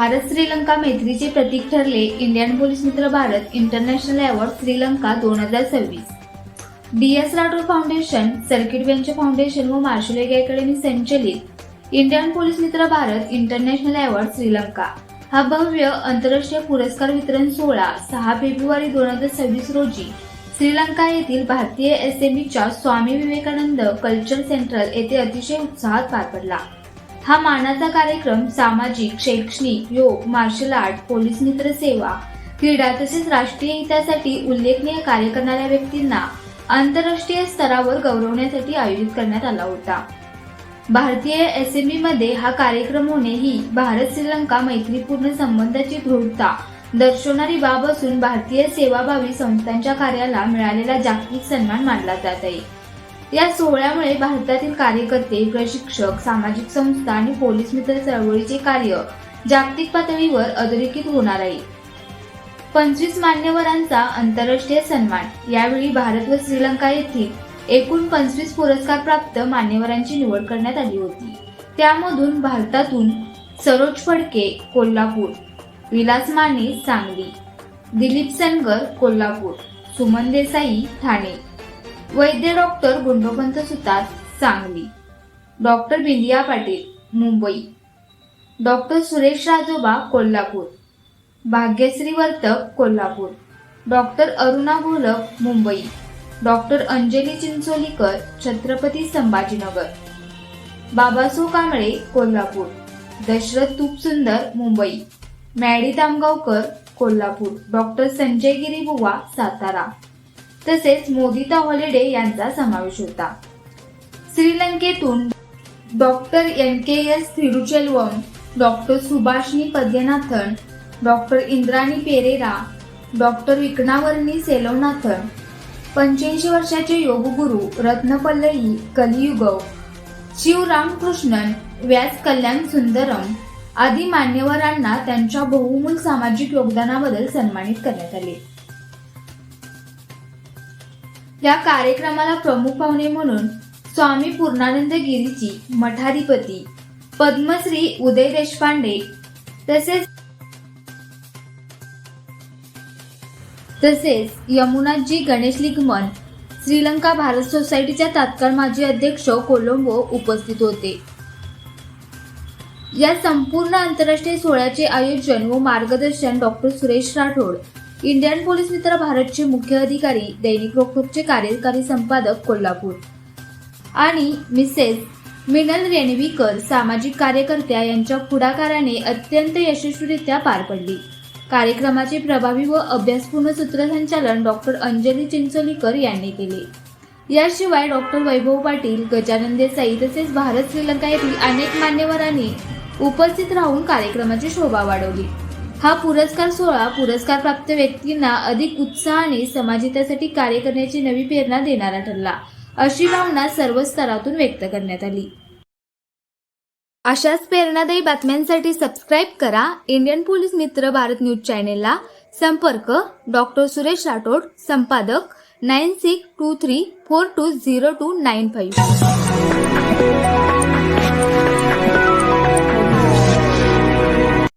भारत श्रीलंका मैत्रीचे प्रतीक ठरले Indian police Mitra Bharat international award Sri Lanka 2026। DS Rathod foundation, circuit bench foundation व मार्शल अकॅडमी संचलित Indian police Mitra Bharat international award Sri Lanka हा भव्य आंतरराष्ट्रीय पुरस्कार वितरण सोहळा 6 फेब्रुवारी 2026 रोजी श्रीलंका येथील भारतीय SMEच्या स्वामी विवेकानंद कल्चर सेंट्रल येथे अतिशय उत्साहात पार पडला। हा मानाचा कार्यक्रम सामाजिक, शैक्षणिक, योग, मार्शल आर्ट, पोलीस मित्र सेवा, क्रीडा तसेच राष्ट्रीय हितासाठी उल्लेखनीय कार्य करणाऱ्या व्यक्तींना आंतरराष्ट्रीय स्तरावर गौरवण्यासाठी आयोजित करण्यात आला होता। भारतीय SME मध्ये हा कार्यक्रम होणे ही भारत श्रीलंका मैत्रीपूर्ण संबंधाची दृढता दर्शवणारी बाब असून भारतीय सेवाभावी संस्थांच्या कार्याला मिळालेला जागतिक सन्मान मानला जात आहे। या सोहळ्यामुळे भारतातील कार्यकर्ते, प्रशिक्षक, सामाजिक संस्था आणि पोलीस मित्र चळवळीचे कार्य जागतिक पातळीवर अधोरेखित होणार आहे। 25 मान्यवरांचा आंतरराष्ट्रीय सन्मान। यावेळी भारत व श्रीलंका येथील एकूण 25 पुरस्कार प्राप्त मान्यवरांची निवड करण्यात आली होती। त्यामधून भारतातून Saroj Phadke Kolhapur, Vilas Mane Sangli, Dilip Sanagar Kolhapur, Suman Desai Thane, Vaidya doctor Gundopant Sutar Sangli, doctor Bindiya Patil Mumbai, doctor Suresh Rajoba Kolhapur, Bhagyashree Vartak Kolhapur, doctor Aruna Gholap Mumbai, doctor Anjali Chincholikar Chhatrapati Sambhajinagar, Babaso Kamble Kolhapur, Dasharath Tupsundar Mumbai, Maddy Tamgaonkar Kolhapur, doctor Sanjay Giribuva Satara तसेच मोदिता हॉलिडे यांचा समावेश होता। श्रीलंकेतून doctor NKS Thiruchelvam, doctor Subhashini Padyanathan, doctor Indrani Pereira, doctor विकणावर्णी सेलवनाथन, 85 वर्षाचे योगगुरू रत्नपल्लई कलियुगव, शिवरामकृष्णन, व्यास कल्याण सुंदरम आदी मान्यवरांना त्यांच्या बहुमूल्य सामाजिक योगदानाबद्दल सन्मानित करण्यात आले। या कार्यक्रमाला प्रमुख पाहुणे म्हणून स्वामी पूर्णानंद गिरीजी मठाधिपती, पद्मश्री उदय देशपांडे तसेच यमुनाजी गणेश लिगमन, श्रीलंका भारत सोसायटीच्या तात्काळ माजी अध्यक्ष कोलंबो उपस्थित होते। या संपूर्ण आंतरराष्ट्रीय सोहळ्याचे आयोजन व मार्गदर्शन doctor Suresh Rathod, Indian police Mitra भारतचे मुख्य अधिकारी, दैनिक रोखोकचे कार्यकारी संपादक कोल्हापूर आणि मिसेस मिनल रेणवीकर सामाजिक कार्यकर्त्या यांच्या पुढाकाराने अत्यंत यशस्वीरित्या पार पडली। कार्यक्रमाचे प्रभावी व अभ्यासपूर्ण सूत्रसंचालन डॉक्टर अंजली चिंचोलीकर यांनी केले। याशिवाय डॉक्टर वैभव पाटील, गजानन देसाई तसेच भारत श्रीलंका येथील अनेक मान्यवरांनी उपस्थित राहून कार्यक्रमाची शोभा वाढवली। हा पुरस्कार सोहळा पुरस्कार प्राप्त व्यक्तींना अधिक उत्साहाने समाजहितासाठी कार्य करण्याची नवी प्रेरणा देणारा ठरला, अशी भावना सर्व स्तरातून व्यक्त करण्यात आली। अशाच प्रेरणादायी बातम्यांसाठी सबस्क्राईब करा Indian police Mitra Bharat news चॅनेलला। संपर्क डॉक्टर सुरेश राठोड, संपादक 9623420295।